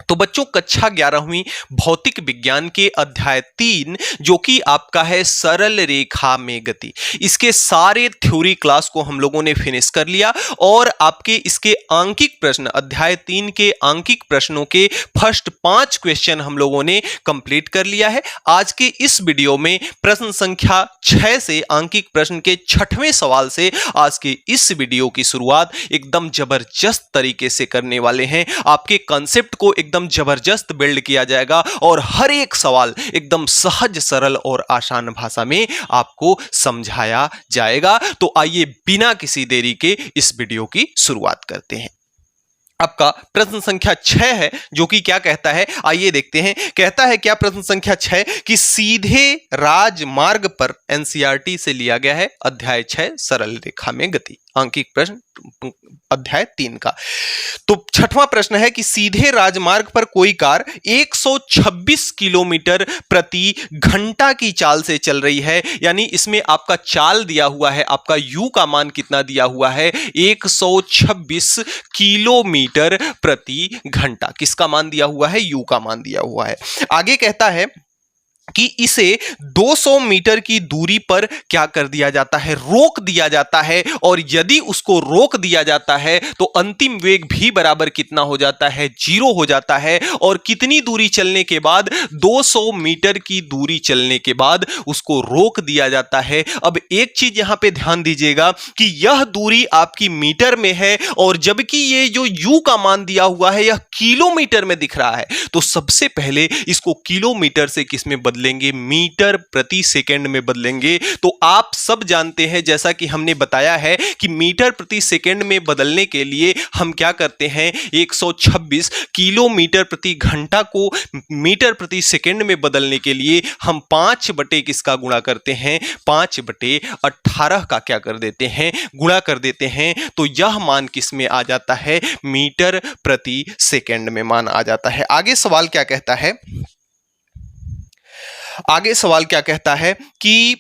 तो बच्चों कक्षा 11वीं भौतिक विज्ञान के अध्याय 3 जो कि आपका है सरल रेखा में गति, इसके सारे थ्योरी क्लास को हम लोगों ने फिनिश कर लिया और आपके इसके आंकिक प्रश्न अध्याय 3 के आंकिक प्रश्नों के फर्स्ट 5 क्वेश्चन हम लोगों ने कंप्लीट कर लिया है। आज के इस वीडियो में प्रश्न संख्या 6 से आंकिक प्रश्न के 6वें सवाल से आज के इस वीडियो की शुरुआत एकदम जबरदस्त तरीके से करने वाले हैं। आपके कॉन्सेप्ट को एकदम जबरदस्त बिल्ड किया जाएगा और हर एक सवाल एकदम सहज सरल और आसान भाषा में आपको समझाया जाएगा। तो आइए बिना किसी देरी के इस वीडियो की शुरुआत करते हैं। आपका प्रश्न संख्या 6 है जो कि क्या कहता है, आइए देखते हैं। कहता है क्या प्रश्न संख्या 6 कि सीधे राजमार्ग पर, एनसीईआरटी से लिया गया है अध्याय 6 सरल रेखा में गति, आंकिक प्रश्न अध्याय 3 का। तो 6वां प्रश्न है कि सीधे राजमार्ग पर कोई कार 126 किलोमीटर प्रति घंटा की चाल से चल रही है, यानी इसमें आपका चाल दिया हुआ है, आपका u का मान कितना दिया हुआ है 126 किलोमीटर प्रति घंटा। किसका मान दिया हुआ है, u का मान दिया हुआ है। आगे कहता है कि इसे 200 मीटर की दूरी पर क्या कर दिया जाता है, रोक दिया जाता है, और यदि उसको रोक दिया जाता है तो अंतिम वेग भी बराबर कितना हो जाता है, 0 हो जाता है। और कितनी दूरी चलने के बाद, 200 मीटर की दूरी चलने के बाद उसको रोक दिया जाता है। अब एक चीज यहां पे ध्यान दीजिएगा कि यह दूरी आपकी मीटर में है और जबकि ये जो u का मान दिया हुआ है यह किलोमीटर में दिख रहा है। तो सबसे पहले इसको किलोमीटर से किस में बदलेंगे, मीटर प्रति सेकंड में बदलेंगे। तो आप सब जानते हैं, जैसा कि हमने बताया है कि मीटर प्रति सेकंड में बदलने के लिए हम क्या करते हैं, 126 किलोमीटर प्रति घंटा को मीटर प्रति सेकंड में बदलने के लिए हम 5 बटे किसका गुणा करते हैं, 5 बटे 18 का क्या कर देते हैं, गुणा कर देते हैं। तो यह मान किस में आ जाता है, मीटर प्रति सेकंड में मान आ जाता है। आगे सवाल क्या कहता है, आगे सवाल क्या कहता है कि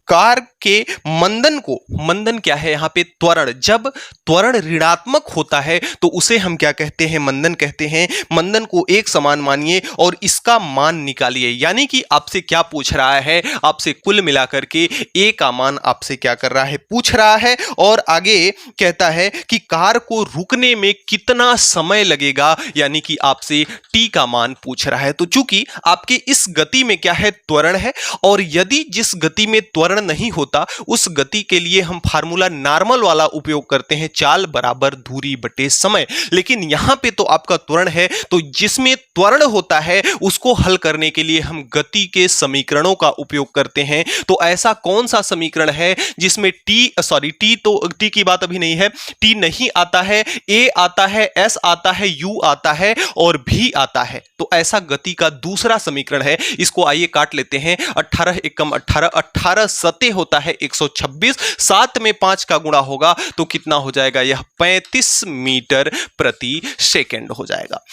कार के मंदन को, मंदन क्या है यहां पे, त्वरण, जब त्वरण ऋणात्मक होता है तो उसे हम क्या कहते हैं, मंदन कहते हैं। मंदन को एक समान मानिए और इसका मान निकालिए, यानी कि आपसे क्या पूछ रहा है, आपसे कुल मिलाकर के ए का मान आपसे क्या कर रहा है, पूछ रहा है। और आगे कहता है कि कार को रुकने में कितना समय लगेगा, यानी कि आपसे टी का मान पूछ रहा है। तो चूंकि आपके इस गति में क्या है, त्वरण है, और यदि जिस गति में त्वरण नहीं होता उस गति के लिए हम फार्मूला नॉर्मल वाला उपयोग करते हैं, चाल बराबर दूरी बटे समय। लेकिन यहां पे तो आपका त्वरण है, तो जिसमें त्वरण होता है उसको हल करने के लिए हम गति के समीकरणों का उपयोग करते हैं। तो ऐसा कौन सा समीकरण है जिसमें टी की बात अभी नहीं है, टी नहीं आता है, ए आता है, एस आता है, यू आता है और भी आता है। तो ऐसा गति का दूसरा समीकरण है, इसको आइए काट लेते हैं। 18 एकम 18, 18 सते होता है 126, 7 में 5 का गुणा होगा तो कितना हो जाएगा, यह 35 मीटर प्रति सेकंड हो जाएगा।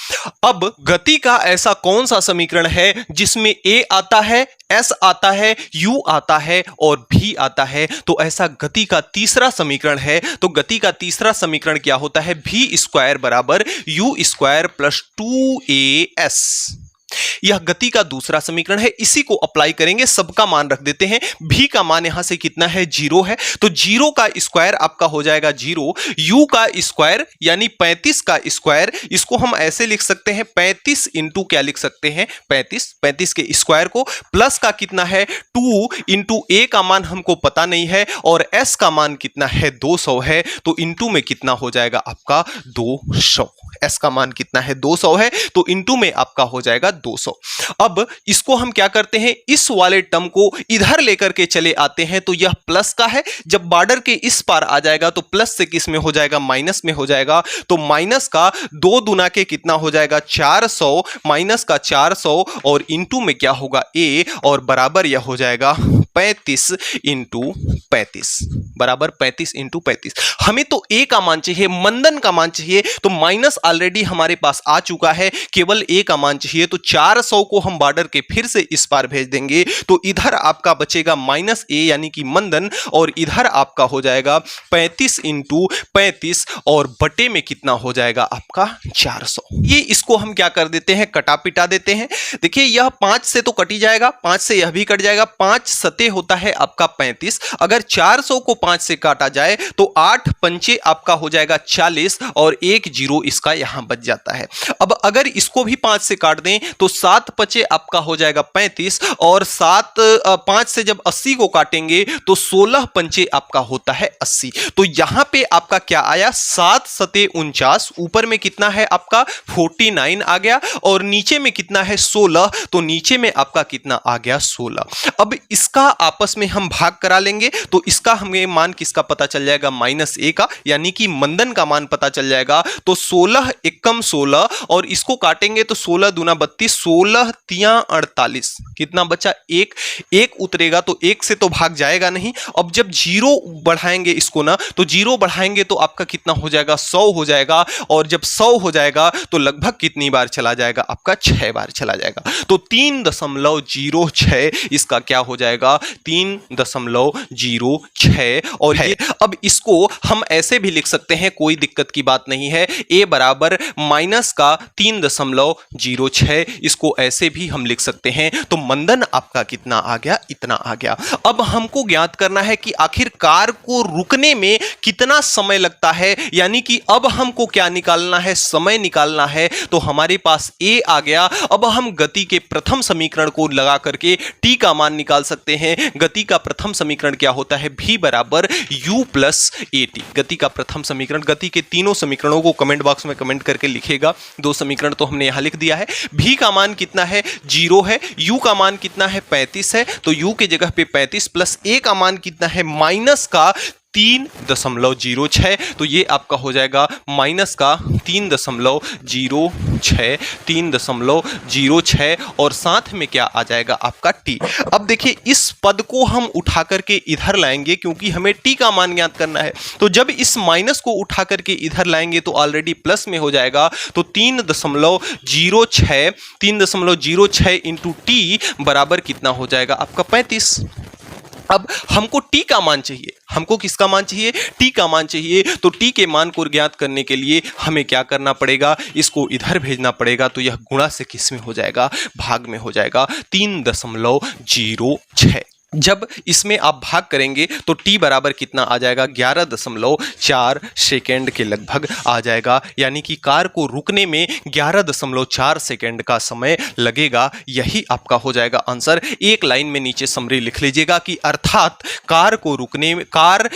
अब गति का ऐसा कौन सा समीकरण है जिसमें ए आता है, एस आता है, यू आता है और भी आता है। तो ऐसा गति का तीसरा समीकरण है। तो गति का तीसरा समीकरण क्या होता है, भी स्क्वायर बराबर यू स्क्वायर प्लस 2as, यह गति का दूसरा समीकरण है। इसी को अप्लाई करेंगे, सबका मान रख देते हैं। भी का मान यहां से कितना है, 0 है, तो 0 का स्क्वायर आपका हो जाएगा 0, u का स्क्वायर यानी 35 का स्क्वायर, इसको हम ऐसे लिख सकते हैं 35 इंटू क्या लिख सकते हैं, 35 के स्क्वायर को, प्लस का कितना है 2 इंटू ए का मान हमको पता नहीं है और एस का मान कितना है 200 है, तो इंटू में कितना हो जाएगा आपका 200, एस का मान कितना है 200 है, तो इंटू में आपका हो जाएगा 200। अब इसको हम क्या करते हैं, इस वाले टर्म को इधर लेकर के चले आते हैं, तो यह प्लस का है, जब बॉर्डर के इस पार आ जाएगा तो प्लस से किस में हो जाएगा, माइनस में हो जाएगा। तो माइनस का 2 दुना के कितना हो जाएगा 400, माइनस का 400 और इंटू में क्या होगा ए और बराबर यह हो जाएगा 35 इंटू 35 बराबर 35 इंटू 35। हमें तो ए का मान चाहिए, मंदन का मान चाहिए, तो माइनस ऑलरेडी हमारे पास आ चुका है, केवल ए का मान चाहिए। तो 400 को हम बॉर्डर के फिर से इस पार भेज देंगे, तो इधर आपका बचेगा माइनस ए यानी कि मंदन, और इधर आपका हो जाएगा 35 इंटू 35 और बटे में कितना हो जाएगा आपका 400। ये इसको हम क्या कर देते हैं, कटा पिटा देते हैं। देखिए यह 5 से तो कटी जाएगा, 5 से यह भी कट जाएगा, 5 सते होता है आपका 35। अगर 400 को 5 से काटा जाए तो 8 पंचे आपका हो जाएगा 40 और 1 जीरो इसका यहां बच जाता है। अब अगर इसको भी 5 से काट दें तो 7 पचे आपका हो जाएगा 35 और 5 से जब 80 को काटेंगे तो 16 पंचे आपका होता है 80। तो यहां पे आपका क्या आया, 7 सते 49, ऊपर में कितना है आपका 49 आ गया और नीचे में कितना है 16, तो नीचे में आपका कितना आ गया 16। अब इसका आपस में हम भाग करा लेंगे तो इसका हमें मान किसका पता चल जाएगा, माइनस ए का, यानी कि मंदन का मान पता चल जाएगा। तो 16 एकम 16 और इसको काटेंगे तो 16 दूना 32, 16 तिया 48, कितना बचा, एक उतरेगा तो एक से तो भाग जाएगा नहीं। अब जब जीरो बढ़ाएंगे इसको ना, तो जीरो बढ़ाएंगे तो आपका कितना हो जाएगा, 100 हो जाएगा, और जब 100 हो जाएगा तो लगभग कितनी बार चला जाएगा आपका, 6 बार चला जाएगा। तो 3.06 इसका क्या हो जाएगा, 3.06। और ये अब इसको हम ऐसे भी लिख सकते हैं, कोई दिक्कत की बात नहीं है, a बराबर माइनस का 3.06, इसको ऐसे भी हम लिख सकते हैं। तो मंदन आपका कितना आ गया, इतना आ गया। अब हमको ज्ञात करना है कि आखिर कार को रुकने में कितना समय लगता है, यानी कि अब हमको क्या निकालना है, समय निकालना है। तो हमारे पास a आ गया। अब हम गति के प्रथम समीकरण को लगा करके t का मान निकाल सकते हैं। गति का प्रथम समीकरण क्या होता है, v बराबर u प्लस at। गति का प्रथम समीकरण, गति के तीनों समीकरणों को कमेंट बॉक्स में कमेंट करके लिखेगा। 2 समीकरण तो हमने यहां लिख दिया है। v का मान कितना है, 0 है। u का मान कितना है, 35 है, तो u के जगह पे 35 प्लस a का मान कितना है, माइनस का 3.06, तो ये आपका हो जाएगा माइनस का 3.06 और साथ में क्या आ जाएगा आपका t। अब देखिए इस पद को हम उठा करके इधर लाएंगे क्योंकि हमें t का मान ज्ञात करना है। तो जब इस माइनस को उठा करके इधर लाएंगे तो ऑलरेडी प्लस में हो जाएगा। तो 3.06 इंटू t बराबर कितना हो जाएगा आपका 35। अब हमको t का मान चाहिए, हमको किसका मान चाहिए, t का मान चाहिए। तो t के मान को ज्ञात करने के लिए हमें क्या करना पड़ेगा, इसको इधर भेजना पड़ेगा। तो यह गुणा से किस में हो जाएगा, भाग में हो जाएगा, 3.06। जब इसमें आप भाग करेंगे तो t बराबर कितना आ जाएगा, 11.4 सेकेंड के लगभग आ जाएगा। यानी कि कार को रुकने में 11.4 सेकेंड का समय लगेगा। यही आपका हो जाएगा आंसर। एक लाइन में नीचे समरी लिख लीजिएगा कि अर्थात कार को रुकने में, कार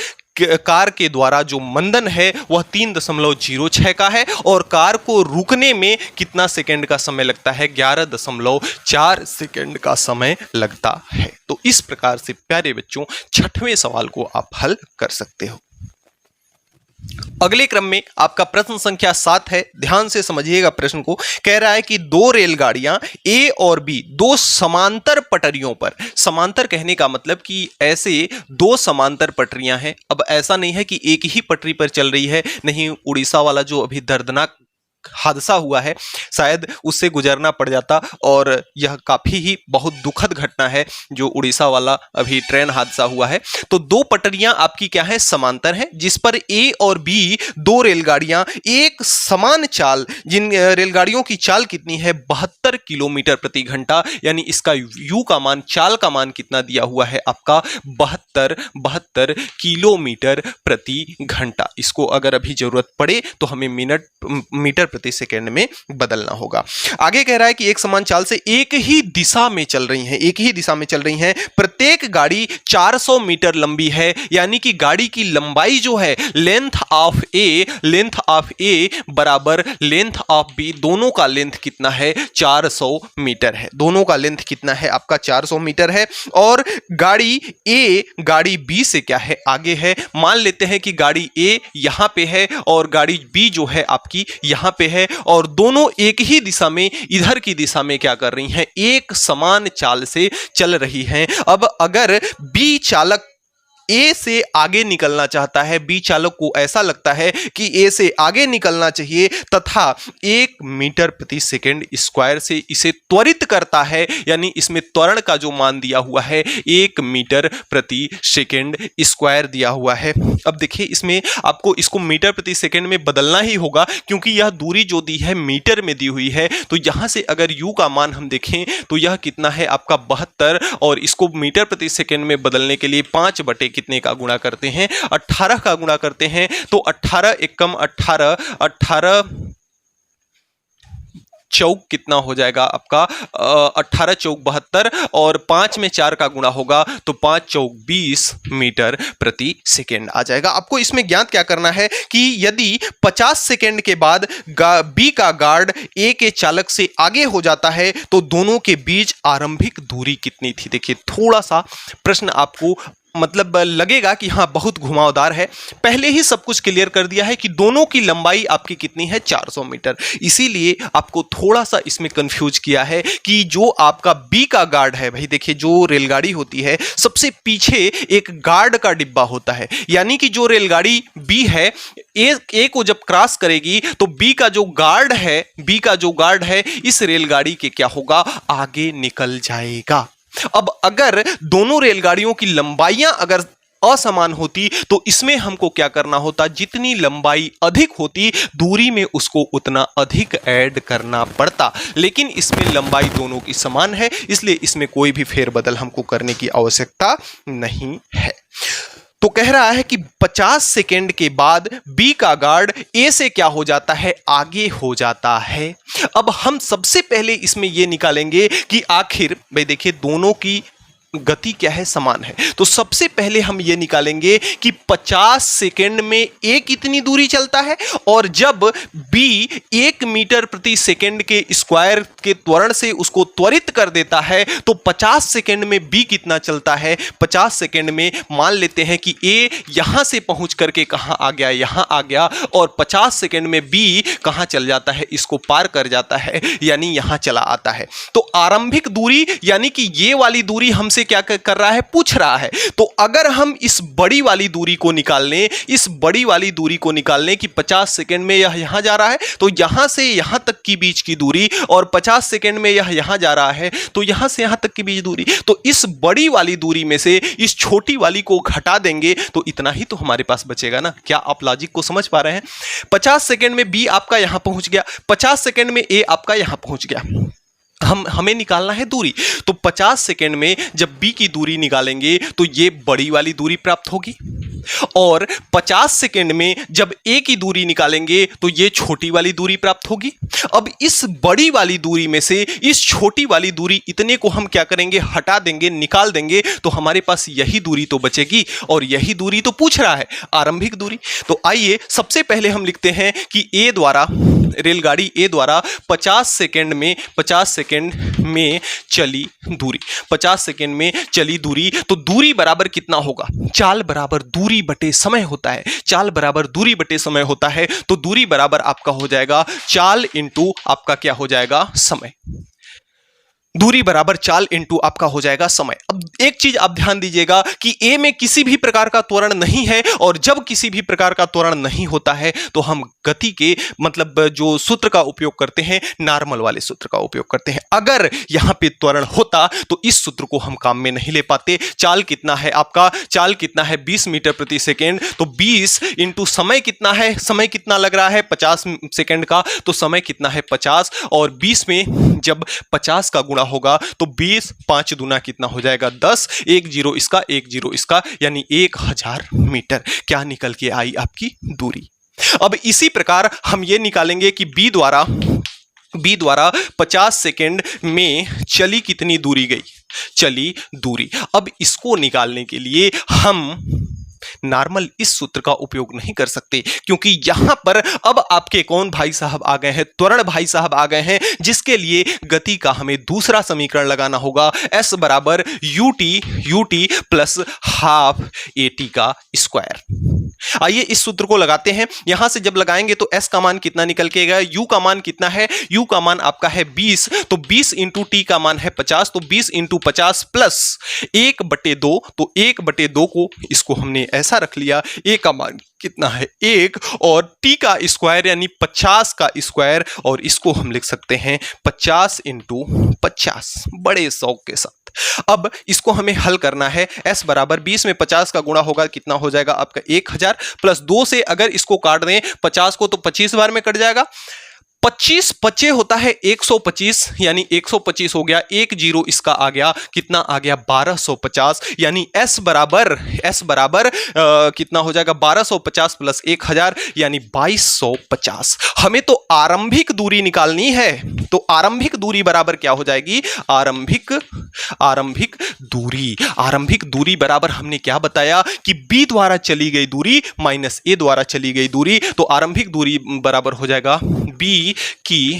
के द्वारा जो मंदन है वह 3.06 का है और कार को रुकने में कितना सेकंड का समय लगता है, 11.4 सेकंड का समय लगता है। तो इस प्रकार से प्यारे बच्चों 6वें सवाल को आप हल कर सकते हो। अगले क्रम में आपका प्रश्न संख्या 7 है। ध्यान से समझिएगा प्रश्न को। कह रहा है कि 2 रेलगाड़ियां A और B 2 समांतर पटरियों पर, समांतर कहने का मतलब कि ऐसे 2 समांतर पटरियां हैं। अब ऐसा नहीं है कि एक ही पटरी पर चल रही है, नहीं, उड़ीसा वाला जो अभी दर्दनाक हादसा हुआ है शायद उससे गुजरना पड़ जाता, और यह काफी ही बहुत दुखद घटना है जो उड़ीसा वाला अभी ट्रेन हादसा हुआ है। तो 2 पटरियां आपकी क्या है, समांतर हैं, जिस पर A और B 2 रेलगाड़ियां एक समान चाल, जिन रेलगाड़ियों की चाल कितनी है, 72 किलोमीटर प्रति घंटा। यानी इसका U का मान, चाल का मान कितना दिया हुआ है आपका, 72 किलोमीटर प्रति घंटा। इसको अगर अभी जरूरत पड़े तो हमें मीटर प्रति सेकंड में बदलना होगा। आगे कह रहा है कि एक समान चाल से एक ही दिशा में चल रही हैं, प्रत्येक गाड़ी 400 मीटर लंबी है। यानी कि गाड़ी की लंबाई जो है, लेंथ ऑफ ए बराबर लेंथ ऑफ बी, दोनों का लेंथ कितना है, 400 मीटर है। दोनों का लेंथ कितना है आपका, 400 मीटर है। और गाड़ी ए गाड़ी बी से क्या है, आगे है। मान लेते हैं कि गाड़ी ए यहां पे है और गाड़ी बी जो है आपकी यहां पे पे है और दोनों एक ही दिशा में, इधर की दिशा में क्या कर रही हैं, एक समान चाल से चल रही हैं। अब अगर बी चालक ए से आगे निकलना चाहता है, बी चालक को ऐसा लगता है कि ए से आगे निकलना चाहिए तथा 1 मीटर प्रति सेकंड स्क्वायर से इसे त्वरित करता है, यानी इसमें त्वरण का जो मान दिया हुआ है 1 मीटर प्रति सेकंड स्क्वायर दिया हुआ है। अब देखिए इसमें आपको इसको मीटर प्रति सेकंड में बदलना ही होगा क्योंकि यह दूरी जो दी है मीटर में दी हुई है। तो यहां से अगर u का मान हम देखें तो यह कितना है आपका 72, और इसको मीटर प्रति सेकंड में बदलने के लिए 5 बटे कितने का गुणा करते हैं, 18 का गुणा करते हैं। तो 18 एकम 18, 18 चौक कितना हो जाएगा आपका 18 चौक 72, और 5 में 4 का गुणा होगा तो 5 चौक 20 मीटर प्रति सेकेंड आ जाएगा। आपको इसमें ज्ञात क्या करना है कि यदि 50 सेकेंड के बाद बी का गार्ड ए के चालक से आगे हो जाता है तो दोनों के बीच आरंभिक दूरी कितनी थी। देखिए थोड़ा सा प्रश्न आपको मतलब लगेगा कि हाँ बहुत घुमावदार है, पहले ही सब कुछ क्लियर कर दिया है कि दोनों की लंबाई आपकी कितनी है 400 मीटर, इसीलिए आपको थोड़ा सा इसमें कंफ्यूज किया है कि जो आपका बी का गार्ड है, भाई देखिए जो रेलगाड़ी होती है सबसे पीछे एक गार्ड का डिब्बा होता है, यानी कि जो रेलगाड़ी बी है ए को जब क्रॉस करेगी तो बी का जो गार्ड है इस रेलगाड़ी के क्या होगा, आगे निकल जाएगा। अब अगर दोनों रेलगाड़ियों की लंबाइयां अगर असमान होती तो इसमें हमको क्या करना होता, जितनी लंबाई अधिक होती दूरी में उसको उतना अधिक ऐड करना पड़ता, लेकिन इसमें लंबाई दोनों की समान है इसलिए इसमें कोई भी फेरबदल हमको करने की आवश्यकता नहीं है। तो कह रहा है कि 50 सेकेंड के बाद बी का गार्ड ए से क्या हो जाता है, आगे हो जाता है। अब हम सबसे पहले इसमें यह निकालेंगे कि आखिर भाई देखिए दोनों की गति क्या है, समान है। तो सबसे पहले हम ये निकालेंगे कि 50 सेकेंड में ए कितनी दूरी चलता है, और जब बी 1 मीटर प्रति सेकेंड के स्क्वायर के त्वरण से उसको त्वरित कर देता है तो 50 सेकेंड में बी कितना चलता है। 50 सेकेंड में मान लेते हैं कि ए यहां से पहुंच करके कहां आ गया, यहां आ गया, और 50 सेकेंड में बी कहां चल जाता है, इसको पार कर जाता है, यानी यहां चला आता है। तो आरंभिक दूरी यानी कि ये वाली दूरी हमसे क्या कर रहा है, पूछ रहा है। तो अगर हम इस बड़ी वाली दूरी को निकाल लें, इस बड़ी वाली दूरी को निकाल लें कि 50 सेकेंड में यह यहां जा रहा है तो यहां से यहां तक की बीच की दूरी, और 50 सेकेंड में यह यहां जा रहा है तो यहां से यहां तक की बीच दूरी, तो इस बड़ी वाली दूरी में से इस छोटी वाली को घटा देंगे तो इतना ही तो हमारे पास बचेगा ना। क्या आप लॉजिक को समझ पा रहे हैं। 50 सेकेंड में बी आपका यहां पहुंच गया, 50 सेकेंड में ए आपका यहां पहुंच गया, हमें निकालना है दूरी। तो 50 सेकेंड में जब बी की दूरी निकालेंगे तो ये बड़ी वाली दूरी प्राप्त होगी, और 50 सेकेंड में जब ए की दूरी निकालेंगे तो ये छोटी वाली दूरी प्राप्त होगी। अब इस बड़ी वाली दूरी में से इस छोटी वाली दूरी इतने को हम क्या करेंगे, हटा देंगे, निकाल देंगे, तो हमारे पास यही दूरी तो बचेगी, और यही दूरी तो पूछ रहा है, आरंभिक दूरी। तो आइए सबसे पहले हम लिखते हैं कि ए द्वारा, रेलगाड़ी ए द्वारा 50 सेकेंड में चली दूरी, 50 सेकेंड में चली दूरी, तो दूरी बराबर कितना होगा, चाल बराबर दूरी बटे समय होता है, चाल बराबर दूरी बटे समय होता है। तो दूरी बराबर आपका हो जाएगा चाल इंटू आपका क्या हो जाएगा, समय। दूरी बराबर चाल इंटू आपका हो जाएगा समय। अब एक चीज आप ध्यान दीजिएगा कि ए में किसी भी प्रकार का त्वरण नहीं है, और जब किसी भी प्रकार का त्वरण नहीं होता है तो हम गति के मतलब जो सूत्र का उपयोग करते हैं, नॉर्मल वाले सूत्र का उपयोग करते हैं। अगर यहां पे त्वरण होता तो इस सूत्र को हम काम में नहीं ले पाते। चाल कितना है आपका, चाल कितना है 20 मीटर प्रति सेकेंड, तो 20 इंटू समय कितना है, समय कितना लग रहा है 50 सेकेंड का, तो समय कितना है 50, और 20 में जब 50 का गुणा होगा तो 20, 5 दूना कितना हो जाएगा 10, 1 जीरो इसका, 1 जीरो इसका, यानी 1000 मीटर क्या निकल के आई आपकी दूरी। अब इसी प्रकार हम ये निकालेंगे कि बी द्वारा 50 सेकेंड में चली कितनी दूरी गई, चली दूरी। अब इसको निकालने के लिए हम नॉर्मल इस सूत्र का उपयोग नहीं कर सकते, क्योंकि यहां पर अब आपके कौन भाई साहब आ गए हैं, त्वरण भाई साहब आ गए हैं, जिसके लिए गति का हमें दूसरा समीकरण लगाना होगा, s बराबर ut प्लस हाफ at का स्क्वायर। आइए इस सूत्र को लगाते हैं। यहां से जब लगाएंगे तो s का मान कितना निकल के आएगा, u का मान कितना है, u का मान आपका है 20, तो 20 इंटू t का मान है 50, तो 20 इंटू 50 प्लस 1/2, तो 1/2 को इसको हमने ऐसा रख लिया, a का मान कितना है 1 और t का स्क्वायर यानी 50 का स्क्वायर, और इसको हम लिख सकते हैं 50 इंटू 50 बड़े शौक के साथ। अब इसको हमें हल करना है। s बराबर 20 में 50 का गुणा होगा, कितना हो जाएगा आपका 1000, प्लस 2 से अगर इसको काट दें 50 को तो 25 बार में कट जाएगा, 25 बचे होता है 125, यानी 125 हो गया, 10 इसका आ गया, कितना आ गया 1250, यानी s बराबर कितना हो जाएगा 1250 प्लस 1000 यानी 2250। हमें तो आरंभिक दूरी निकालनी है, तो आरंभिक दूरी बराबर क्या हो जाएगी, आरंभिक दूरी बराबर हमने क्या बताया कि b द्वारा चली गई दूरी माइनस a द्वारा चली गई दूरी, तो आरंभिक दूरी बराबर हो जाएगा b की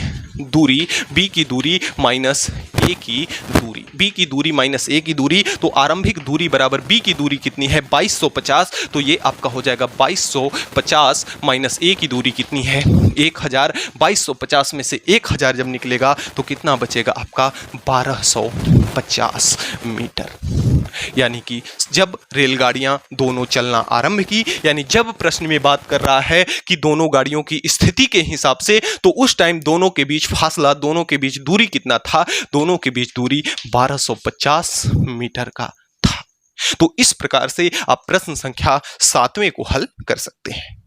दूरी माइनस a की दूरी, b की दूरी माइनस a की दूरी, तो आरंभिक दूरी बराबर b की दूरी कितनी है 2250, तो ये आपका हो जाएगा 2250 माइनस a की दूरी कितनी है 1000, 2250 में से 1000 जब निकलेगा तो कितना बचेगा आपका 1250 मीटर। यानी कि जब रेलगाड़ियां दोनों चलना आरंभ की, यानी जब प्रश्न में बात कर रहा है कि दोनों गाड़ियों की स्थिति के हिसाब से, तो उस टाइम दोनों के बीच फासला, दोनों के बीच दूरी कितना था, दोनों के बीच दूरी 1250 मीटर का था। तो इस प्रकार से आप प्रश्न संख्या 7वें को हल कर सकते हैं।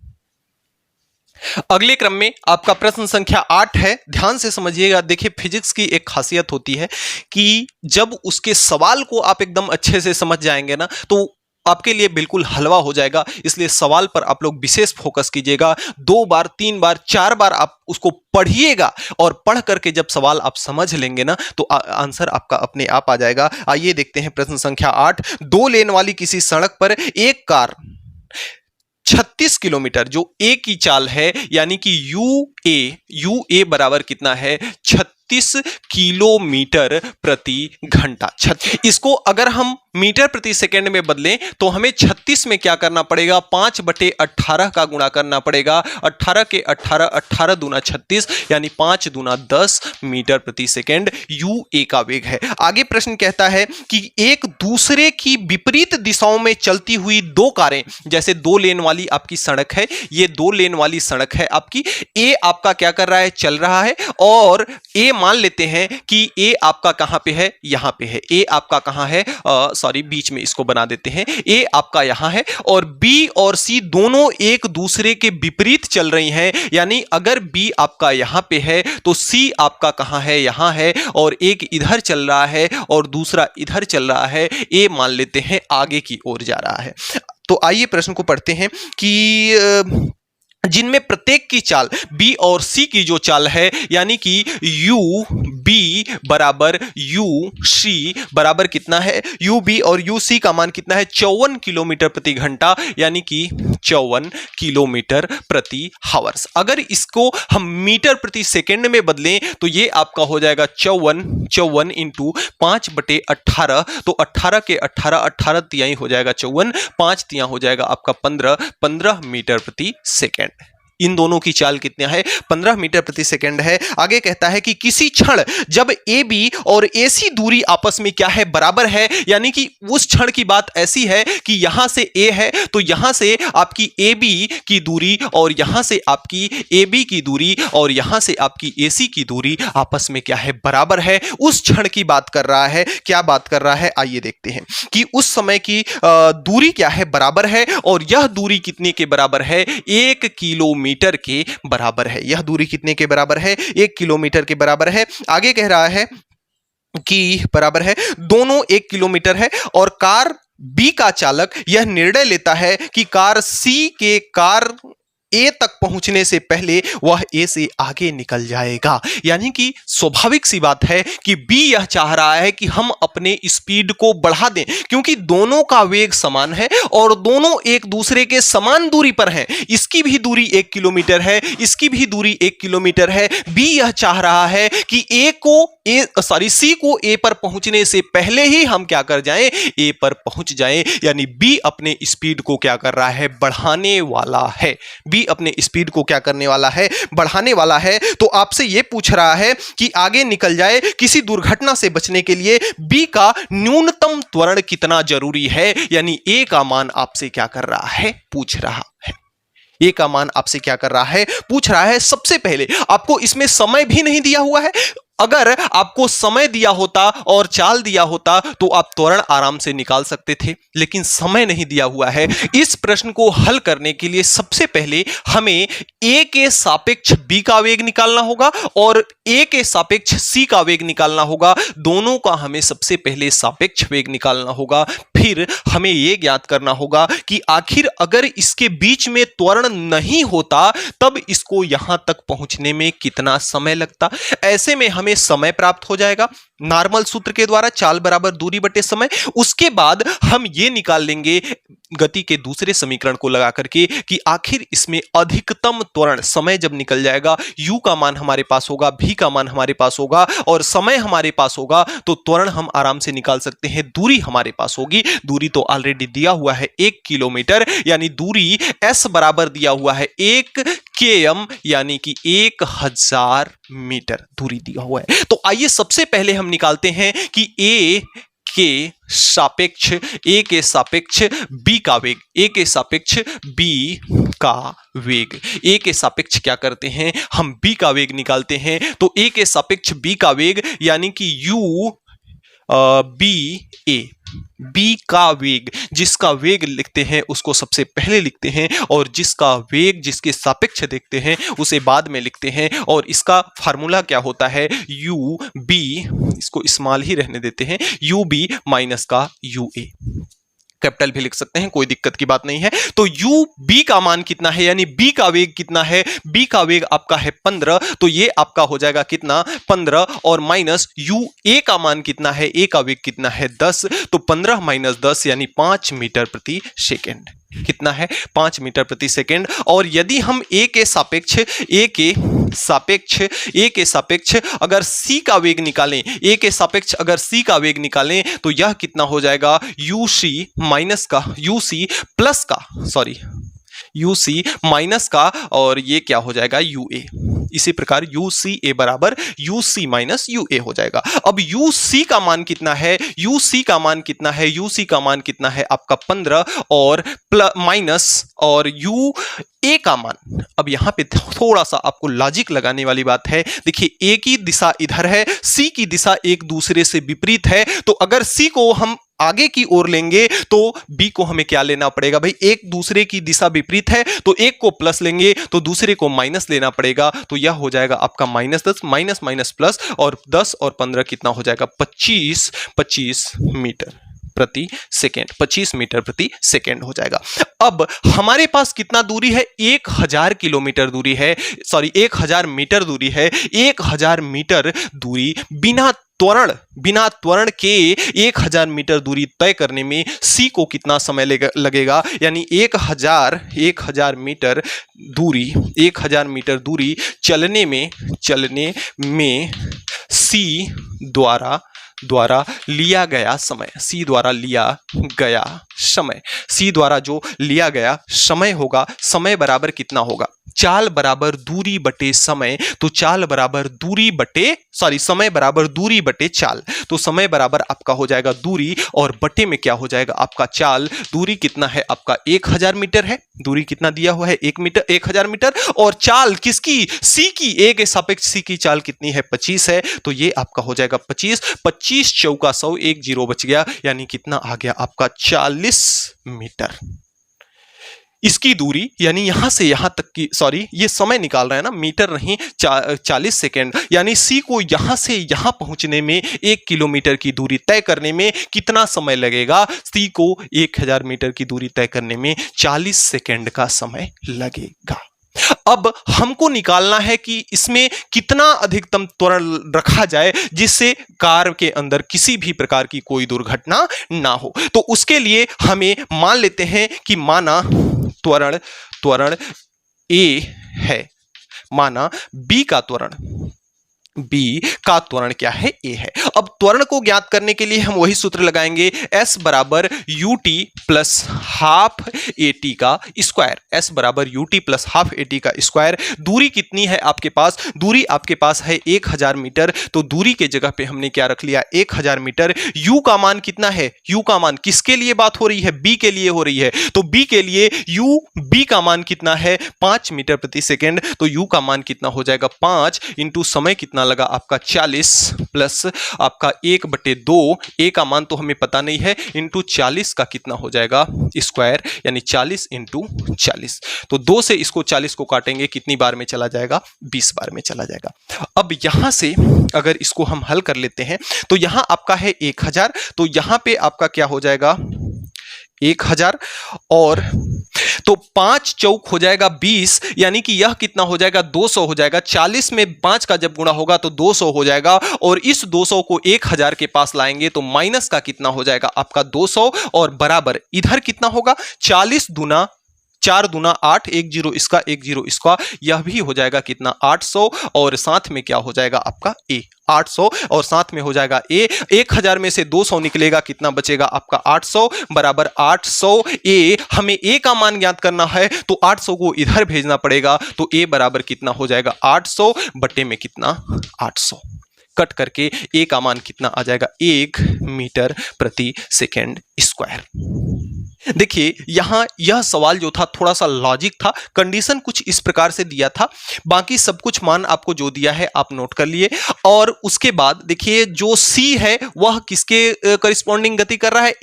अगले क्रम में आपका प्रश्न संख्या 8 है, ध्यान से समझिएगा। देखिए फिजिक्स की एक खासियत होती है कि जब उसके सवाल को आप एकदम अच्छे से समझ जाएंगे ना, तो आपके लिए बिल्कुल हलवा हो जाएगा। इसलिए सवाल पर आप लोग विशेष फोकस कीजिएगा, 2 बार 3 बार 4 बार आप उसको पढ़िएगा, और पढ़ करके जब सवाल आप समझ लेंगे ना, तो आंसर आपका अपने आप आ जाएगा। आइए देखते हैं प्रश्न संख्या 8। 2 लेन वाली किसी सड़क पर एक कार 36 किलोमीटर जो ए की चाल है, यानी कि यूए बराबर कितना है 36 किलोमीटर प्रति घंटा। इसको अगर हम मीटर प्रति सेकंड में बदलें तो हमें 36 में क्या करना पड़ेगा, 5/18 का गुणा करना पड़ेगा। 18 के 18, 18 दूना 36, यानी 5 दूना 10 मीटर प्रति सेकंड यूए का वेग है। आगे प्रश्न कहता है कि एक दूसरे की विपरीत दिशाओं में चलती हुई 2 कारें, जैसे 2 लेन वाली आपकी सड़क है, ये 2 लेन वाली सड़क है आपकी, ए आपका क्या कर रहा है, चल रहा है, और ए मान लेते हैं कि ए आपका कहां पे है, यहां पे है। ए आपका कहां है, सॉरी बीच में इसको बना देते हैं, ए आपका यहां है, और बी और सी दोनों एक दूसरे के विपरीत चल रही हैं। यानी अगर बी आपका यहां पे है तो सी आपका कहां है, यहां है, और एक इधर चल रहा है और दूसरा इधर चल रहा है। ए मान लेते हैं आगे की ओर जा रहा है। तो आइए प्रश्न को पढ़ते हैं कि जिनमें प्रत्येक की चाल बी और सी की जो चाल है, यानी कि यू बी बराबर यू सी बराबर कितना है, यू बी और यू सी का मान कितना है 54 किलोमीटर प्रति घंटा, यानी कि 54 किलोमीटर प्रति हावर्स। अगर इसको हम मीटर प्रति सेकंड में बदलें तो ये आपका हो जाएगा 54 इंटू 5/18, तो 18 के 18, 18 तिहाई हो जाएगा 54, 5 तिहाई हो जाएगा आपका 15 मीटर प्रति सेकंड। इन दोनों की चाल कितना है, 15 मीटर प्रति सेकंड है। आगे कहता है कि किसी क्षण जब ए बी और ए सी दूरी आपस में क्या है, बराबर है, यानी कि उस क्षण की बात ऐसी है कि यहां से ए है तो यहां से आपकी ए बी की दूरी और यहां से आपकी ए बी की दूरी और यहां से आपकी ए सी की दूरी आपस में क्या है, बराबर है। उस क्षण की बात कर रहा है। क्या बात कर रहा है, आइए देखते हैं कि उस समय की दूरी क्या है, बराबर है, और यह दूरी कितने के बराबर है, 1 किलोमीटर के बराबर है। यह दूरी कितने के बराबर है, 1 किलोमीटर के बराबर है। आगे कह रहा है कि बराबर है, दोनों 1 किलोमीटर है, और कार बी का चालक यह निर्णय लेता है कि कार सी के कार ए तक पहुंचने से पहले वह ए से आगे निकल जाएगा। यानी कि स्वाभाविक सी बात है कि बी यह चाह रहा है कि हम अपने स्पीड को बढ़ा दें, क्योंकि दोनों का वेग समान है और दोनों एक दूसरे के समान दूरी पर हैं। इसकी भी दूरी 1 किलोमीटर है, इसकी भी दूरी 1 किलोमीटर है। बी यह चाह रहा है कि ए को सी को ए पर पहुंचने से पहले ही हम क्या कर जाएं, ए पर पहुंच जाएं, यानी बी अपने स्पीड को क्या कर रहा है, बढ़ाने वाला है। बी अपने स्पीड को क्या करने वाला है, बढ़ाने वाला है। तो आपसे यह पूछ रहा है कि आगे निकल जाए, किसी दुर्घटना से बचने के लिए बी का न्यूनतम त्वरण कितना जरूरी है, यानी ए का मान आपसे क्या कर रहा है, पूछ रहा है। ए का मान आपसे क्या कर रहा है, पूछ रहा है। सबसे पहले आपको इसमें समय भी नहीं दिया हुआ है। अगर आपको समय दिया होता और चाल दिया होता तो आप त्वरण आराम से निकाल सकते थे, लेकिन समय नहीं दिया हुआ है। इस प्रश्न को हल करने के लिए सबसे पहले हमें ए के सापेक्ष बी का वेग निकालना होगा और ए के सापेक्ष सी का वेग निकालना होगा। दोनों का हमें सबसे पहले सापेक्ष वेग निकालना होगा। फिर हमें यह ज्ञात करना होगा कि आखिर अगर इसके बीच में त्वरण नहीं होता तब इसको यहां तक पहुंचने में कितना समय लगता। ऐसे में हमें समय प्राप्त हो जाएगा नॉर्मल सूत्र के द्वारा, चाल बराबर दूरी बटे समय। उसके बाद हम ये निकाल लेंगे गति के दूसरे समीकरण को लगा करके कि आखिर इसमें अधिकतम त्वरण, समय जब निकल जाएगा, u का मान हमारे पास होगा, v का मान हमारे पास होगा और समय हमारे पास होगा, तो त्वरण हम आराम से निकाल सकते हैं। दूरी हमारे पास होगी, दूरी तो ऑलरेडी दिया हुआ है 1 किलोमीटर, यानी दूरी s बराबर दिया हुआ है 1 km, यानी कि 1000 मीटर दूरी दिया हुआ है। तो आइए सबसे पहले हम निकालते हैं कि ए के सापेक्ष बी का वेग, ए के सापेक्ष बी का वेग, ए के सापेक्ष क्या करते हैं, हम बी का वेग निकालते हैं। तो ए के सापेक्ष बी का वेग यानी कि यू बी ए, बी का वेग, जिसका वेग लिखते हैं उसको सबसे पहले लिखते हैं और जिसका वेग, जिसके सापेक्ष देखते हैं उसे बाद में लिखते हैं। और इसका फार्मूला क्या होता है, यू बी, इसको स्मॉल ही रहने देते हैं, यू बी माइनस का यू ए। कैपिटल भी लिख सकते हैं, कोई दिक्कत की बात नहीं है। तो यू बी का मान कितना है, यानी बी का वेग कितना है, बी का वेग आपका है 15, तो ये आपका हो जाएगा कितना, 15 और माइनस यू ए का मान कितना है, ए का वेग कितना है 10, तो 15 माइनस 10 यानी 5 मीटर प्रति सेकेंड। कितना है, 5 मीटर प्रति सेकेंड। और यदि हम ए के सापेक्ष अगर सी का वेग निकालें, ए के सापेक्ष अगर सी का वेग निकालें तो यह कितना हो जाएगा, यू सी माइनस का, यू सी प्लस का, सॉरी यू सी माइनस का, और ये क्या हो जाएगा, यू ए। इसी प्रकार यू सी ए बराबर you see minus U A हो जाएगा। अब यू सी का मान कितना है, यू सी का मान कितना है, यू सी का मान कितना है आपका 15 और माइनस और यू ए का मान। अब यहां पे थोड़ा सा आपको लॉजिक लगाने वाली बात है। देखिए ए की दिशा इधर है, सी की दिशा एक दूसरे से विपरीत है, तो अगर सी को हम आगे की ओर लेंगे तो बी को हमें क्या लेना पड़ेगा भाई, एक दूसरे की दिशा विपरीत है तो एक को प्लस लेंगे तो दूसरे को माइनस लेना पड़ेगा। तो यह हो जाएगा आपका -10, माइनस माइनस प्लस, और 10 और 15 कितना हो जाएगा, 25 मीटर प्रति सेकेंड, 25 मीटर प्रति सेकेंड हो जाएगा। अब हमारे पास कितना दूरी है, 1000 किलोमीटर दूरी है, सॉरी 1000 मीटर दूरी है। 1000 मीटर दूरी बिना त्वरण के 1000 मीटर दूरी तय करने में सी को कितना समय लगेगा, यानी 1000 मीटर दूरी चलने में सी द्वारा लिया गया समय, सी द्वारा जो लिया गया समय होगा, समय बराबर कितना होगा, चाल बराबर दूरी बटे समय, तो चाल बराबर दूरी बटे, सॉरी समय बराबर दूरी बटे चाल, तो समय बराबर आपका हो जाएगा दूरी और बटे में क्या हो जाएगा आपका चाल। दूरी कितना है आपका 1000 मीटर है, दूरी कितना दिया हुआ है 1000 मीटर, और चाल किसकी, सी की, ए के सापेक्ष सी की चाल कितनी है 25 है, तो ये आपका हो जाएगा 25 चौका 100, 1 जीरो बच गया, यानी कितना आ गया आपका 40 मीटर। इसकी दूरी यानी यहां से यहां तक की, सॉरी ये समय निकाल रहा है ना, मीटर नहीं, 40 सेकेंड, यानी सी को यहां से यहां पहुंचने में 1 किलोमीटर की दूरी तय करने में कितना समय लगेगा, सी को 1000 मीटर की दूरी तय करने में 40 सेकेंड का समय लगेगा। अब हमको निकालना है कि इसमें कितना अधिकतम त्वरण रखा जाए जिससे कार के अंदर किसी भी प्रकार की कोई दुर्घटना ना हो। तो उसके लिए हमें मान लेते हैं कि माना त्वरण ए है, माना बी का त्वरण बी का त्वरण क्या है, ए है। अब त्वरण को ज्ञात करने के लिए हम वही सूत्र लगाएंगे, s बराबर ut plus half A T का स्क्वायर, s बराबर ut plus half A T का स्क्वायर। दूरी कितनी है आपके पास, दूरी आपके पास है 1000 मीटर, तो दूरी के जगह पे हमने क्या रख लिया, 1000 मीटर। u का मान कितना है, u का मान किसके लिए बात हो रही है, b के लिए हो रही है, तो b के लिए b का मान कितना है, 5 मीटर प्रति सेकेंड। तो u का मान कितना हो जाएगा, 5 इंटू समय कितना लगा आपका 40 प्लस आपका 1/2, a का मान तो हमें पता नहीं है, इंटू 40 का कितना हो जाएगा स्क्वायर, यानी 40 इंटू 40। तो 2 से इसको 40 को काटेंगे, कितनी बार में चला जाएगा, 20 बार में चला जाएगा। अब यहां से अगर इसको हम हल कर लेते हैं तो यहां आपका है 1000, तो यहां पे आपका क्या हो जाएगा 1000, और तो 5 चौक हो जाएगा 20, यानी कि यह कितना हो जाएगा 200 हो जाएगा। 40 में 5 का जब गुणा होगा तो 200 हो जाएगा, और इस 200 को 1000 के पास लाएंगे तो माइनस का कितना हो जाएगा आपका 200, और बराबर इधर कितना होगा 40 दूना 4 दूना 8, 1 0 इसका 1 0 इसका, यह भी हो जाएगा कितना 800, और साथ में क्या हो जाएगा आपका ए 800, और साथ में हो जाएगा ए। 1000 में से 200 निकलेगा, कितना बचेगा आपका 800 बराबर 800 ए। हमें ए का मान ज्ञात करना है तो 800 को इधर भेजना पड़ेगा, तो ए बराबर कितना हो जाएगा 800 बटे में कितना 800, कट करके ए का मान कितना आ जाएगा 1 मीटर प्रति सेकेंड स्क्वायर। देखिए यहां यह सवाल जो था थोड़ा सा लॉजिक था, कंडीशन कुछ इस प्रकार से दिया था, बाकी सब कुछ मान आपको जो दिया है आप नोट कर लिए। और उसके बाद देखिए जो सी है वह किसके करिस्पॉन्डिंग गति कर रहा है,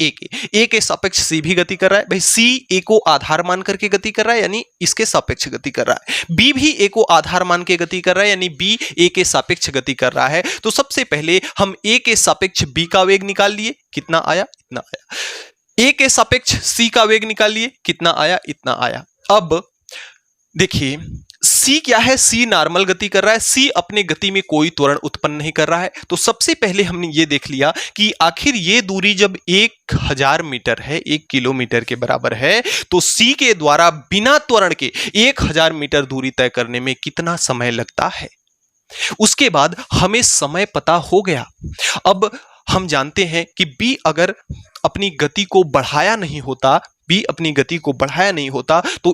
ए के सापेक्ष सी भी गति कर रहा है। भाई सी ए को आधार मान करके गति कर रहा है, यानी इसके सापेक्ष गति कर रहा है। बी भी ए को आधार मान के गति कर रहा है, यानी बी ए के सापेक्ष गति कर रहा है। तो सबसे पहले हम ए के सापेक्ष बी का वेग निकाल लिए, कितना आया इतना आया। ए के सापेक्ष सी का वेग निकाल लिए, कितना आया इतना आया। अब देखिए सी क्या है, सी नॉर्मल गति कर रहा है, सी अपने गति में कोई त्वरण उत्पन्न नहीं कर रहा है। तो सबसे पहले हमने ये देख लिया कि आखिर ये दूरी जब 1000 मीटर है, 1 किलोमीटर के बराबर है, तो सी के द्वारा बिना त्वरण के 1000 मीटर दूरी तय करने में कितना समय लगता है। उसके बाद हमें समय पता हो गया। अब हम जानते हैं कि बी अगर अपनी गति को बढ़ाया नहीं होता, बी अपनी गति को बढ़ाया नहीं होता तो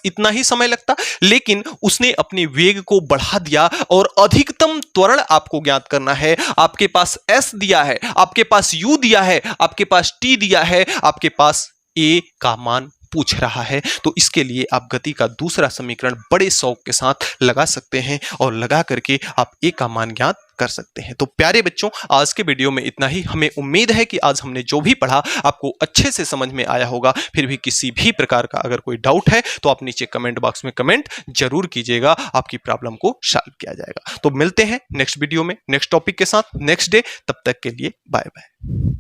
इतना ही समय लगता, लेकिन उसने अपने वेग को बढ़ा दिया और अधिकतम त्वरण आपको ज्ञात करना है। आपके पास s दिया है, आपके पास u दिया है, आपके पास t दिया है, आपके पास a का मान पूछ रहा है। तो इसके लिए आप गति का दूसरा समीकरण बड़े शौक के साथ लगा सकते हैं और लगा करके आप ए का मान ज्ञात कर सकते हैं। तो प्यारे बच्चों आज के वीडियो में इतना ही। हमें उम्मीद है कि आज हमने जो भी पढ़ा आपको अच्छे से समझ में आया होगा। फिर भी किसी भी प्रकार का अगर कोई डाउट है तो आप नीचे कमेंट बॉक्स में कमेंट जरूर कीजिएगा, आपकी प्रॉब्लम को सॉल्व किया जाएगा। तो मिलते हैं नेक्स्ट वीडियो में नेक्स्ट टॉपिक के साथ नेक्स्ट डे। तब तक के लिए बाय बाय।